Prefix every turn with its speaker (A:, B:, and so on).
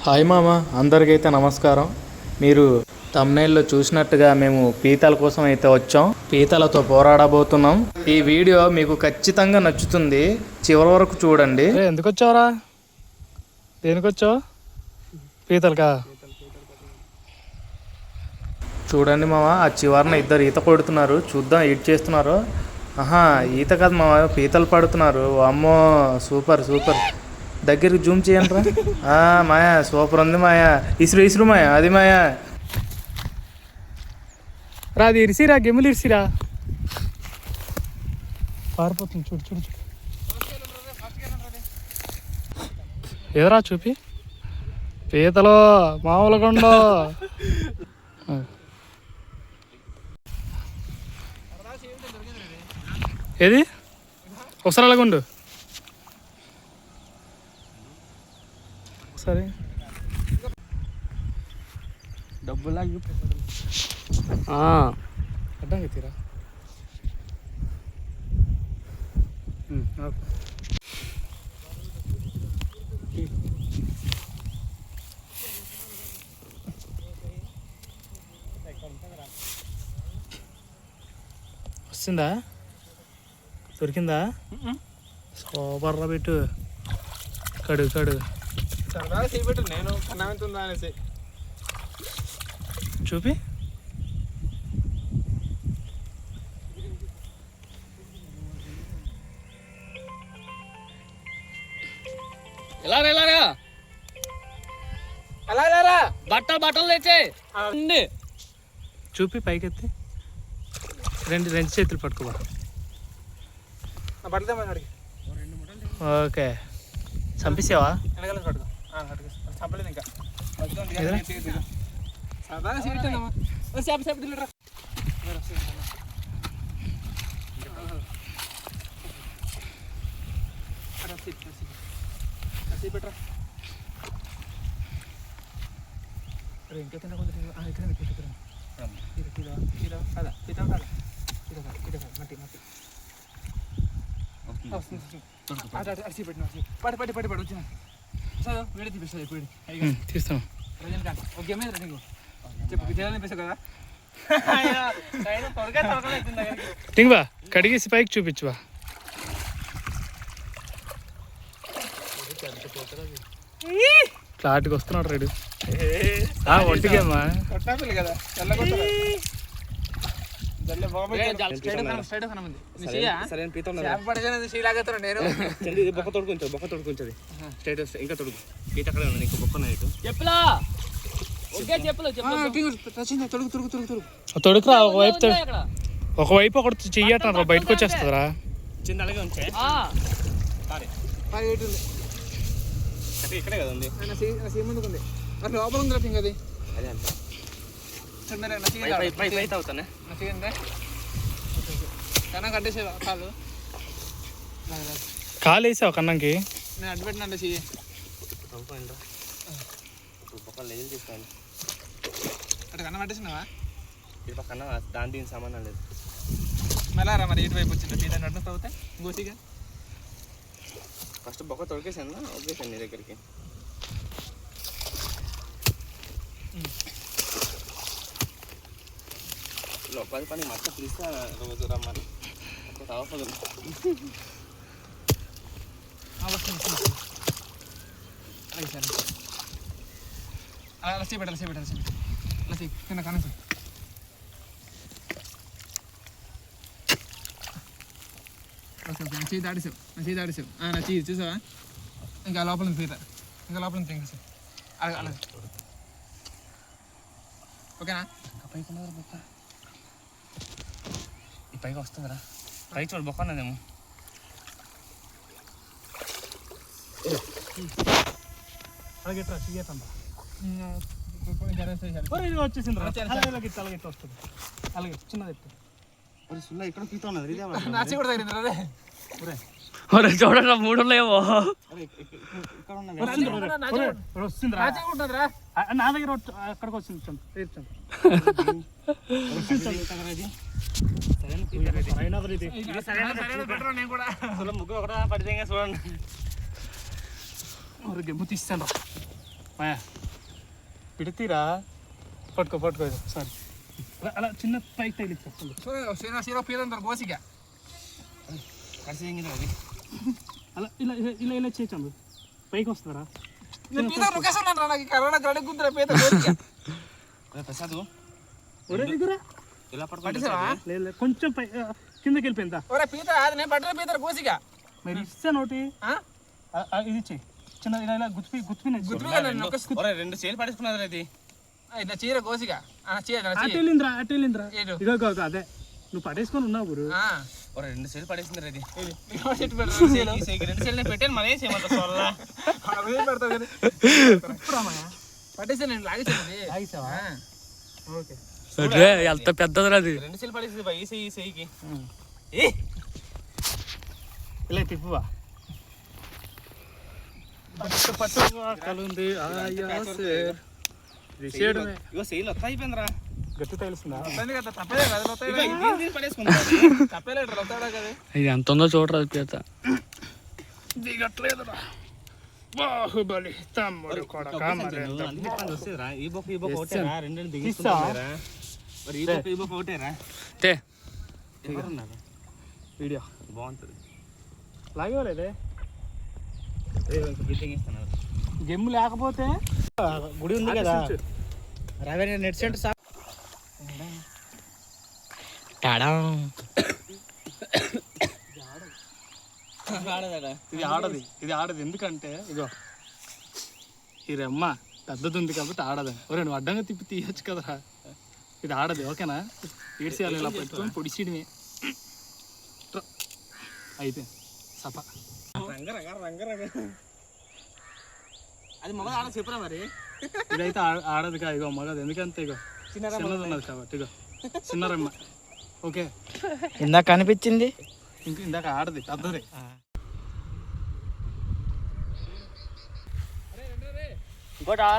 A: Hi మామ, అందరికైతే నమస్కారం. మీరు తమ్నైల్లో చూసినట్టుగా మేము పీతల కోసం అయితే వచ్చాం. పీతలతో పోరాడబోతున్నాం. ఈ వీడియో మీకు ఖచ్చితంగా నచ్చుతుంది, చివరి వరకు చూడండి. ఎందుకు వచ్చావురా? దేనికి వచ్చావు? పీతలకా? చూడండి మామ, ఆ చివరన ఇద్దరు ఈత కొడుతున్నారు. చూద్దాం ఈత చేస్తున్నారు. ఈత కాదు మామ, పీతలు పడుతున్నారు. అమ్మో, సూపర్ సూపర్. దగ్గరికి జూమ్ చేయండి రా. మాయా సూపర్ ఉంది మాయా. ఇసురు మాయా, అది మాయా. రా, అది ఇరిసిరా, గెమ్ములు ఇరిసిరా. పారిపోతుంది, చూడు చూడు చూడు. ఏదరా చూపి. పీతలో మామూలుగా ఉండో. ఏది ఒకసారి అలాగుండు. సరే,
B: డబ్బులు
A: అడ్డంగా తీరా. వస్తుందా? దొరికిందా? సూపర్రా, పెట్టు. కడుగు కడుగు.
B: సరదాగా చేయబెట్టు, నేను కన్నామెంతుందా అనేసి.
A: చూపి.
B: ఎలా బట్టలు తెచ్చే
A: చూపి పైకెత్తి. రెండు చేతులు పట్టుకోబా. ఓకే, చంపేసావా?
B: చంపలేదు ఇంకా. ఇంకా
A: తీస్తాం. టింగ్బా, కడిగేసి పైకి చూపించువా. ఫ్లాట్కి వస్తున్నాడు రెడీ. ఒంటికేమ్మా
B: కదా.
A: తొడుకురా, ఒకవైపు ఒకటి చెయ్యట బయటకు వచ్చేస్తుందిరా.
B: ఇక్కడే కదా ఉంది, లోపల ఉంది రా. అది కన్నా కట్టేసే కాలు.
A: కాలు వేసావు కన్నంకి.
B: నేను అడ్డు పెట్టినా చెయ్యి. అటు కన్నా పట్టేసినావా?
C: ఇటు పక్కన దాని దీని సంబంధం లేదు.
B: మెలారా మరి ఇటువైపు వచ్చింది పీత నడ్డు తవ్వుతే గోసిగా.
C: ఫస్ట్ బొక్క తొడికేసాను, ఒకేసాను నీ దగ్గరికి. లోపలి పని మొత్తం పిలిస్తే రోజు రమ్మని అవసరం.
B: అలాగే సరే, అలా చేపెట్టాలి కింద కనీసం. చేయి దాడిసావు నా చెయ్యి చూసావా? ఇంకా లోపల పీత, ఇంకా లోపల తింగేసావు. అలాగే ఓకేనా?
C: పైకి ఉన్నదా బొక్క? ఈ పైకి వస్తుందిరా. పైకి చూడు, బొక్క ఉన్నదేమో.
A: అలాగే చెయ్యటండి.
B: వచ్చేసింది
A: వస్తుంది. అలాగే చిన్నది ఎత్తు.
C: ఇక్కడ పీత ఉన్నది.
B: నాచి కూడా తగిలింది రే.
C: చూడరా, 3 ఉన్నాయేమో.
A: నా దగ్గర అక్కడికి వచ్చింది.
C: ముగ్గురు ఒకటే పడితే చూడండి.
A: గెమ్ము తీస్తాను రా. పిడితీరా పట్టుకో సారీ అలా చిన్న పైకి తగిలిచ్చా
B: సీరా పీత అంటారు గోసిగా
A: అలా ఇలా ఇలా ఇలా చేసాము పైకి వస్తారా
B: పీత రుకేసాను నాకు కరోనా గడ గుంతురా పీత గోసిగా
C: ప్రసాద్
A: ఒరే దిగురా
C: ఇలా
B: పట్టిసావా
A: లేదు కొంచెం పై కిందకి వెళ్ళిపోయిందా
B: ఒరే పీత అది నేను పట్టిన పీత గోసిగా
A: మీరు ఇస్తాను ఒకటి ఇది ఇచ్చేయి చిన్న ఇలా ఇలా
B: గుర్తుగా
C: రెండు చేలు పడేసుకున్నది అది
B: ఇట్లా చీర గోసిగా
A: అటు వెళ్ళిందిరా ఇగో అదే నువ్వు పడేసుకొని ఉన్నావు గురు
C: రెండు చేలు పడేసింది అది
B: రెండు
C: చేలు పెట్టాను మన ఏం చేయమంట
B: పట్టేసా నేను
A: ఆగిసావా ఓకే
D: ఎంత పెద్దది అది
C: రెండు చేలు పడేసింది ఈ సెయ్యికి
A: ఇలా తిప్పువా పట్టు కలుంది
C: ఇగో సెయ్యిలు వస్తా అయిపోయిందిరా
A: గట్టి తెలుస్తుందా
B: తప్పేలేడు వస్తాడా కదా
D: ఇది ఎంత ఉందో చూడరా పీత
A: దిగట్లేదురా బాహుబలి తమ్ముడు కొడక
C: వస్తుందిరా ఈ బొక్క ఒకటేరా రెండు దిగిస్తారా మరి ఈ బొక్క ఒకటేరా
D: తే
C: ఎవరున్నారు
A: వీడియో
C: బాగుంటుంది
A: లాగేవాలేదే
C: బిల్డింగ్ ఇస్తున్నారు
A: గెమ్ము లేకపోతే గుడి ఉంది కదా నెట్ సెంటర్
D: టాడా
A: ఇది ఆడదు ఎందుకంటే ఇగో ఈ రెమ్మ పెద్దది ఉంది కాబట్టి ఆడదు ఒరే నువ్వు అడ్డంగా తిప్పి తీయచ్చు కదరా ఇది ఆడదు ఓకేనా ఈడ్చేయాలి ఇలా పెట్టుకొని పొడిచిడమే అయితే సప
C: అది మగ ఆడ చెప్పురా మరి
A: ఇదైతే ఆడదు కా ఇగో మగది ఎందుకంటే ఇగో చిన్నది ఉన్నది కాబట్టి ఇగో చిన్న రెమ్మ ఓకే
D: ఇందాక కనిపించింది
A: ఇందాక ఆడది పెద్దది
D: ఇంకోటా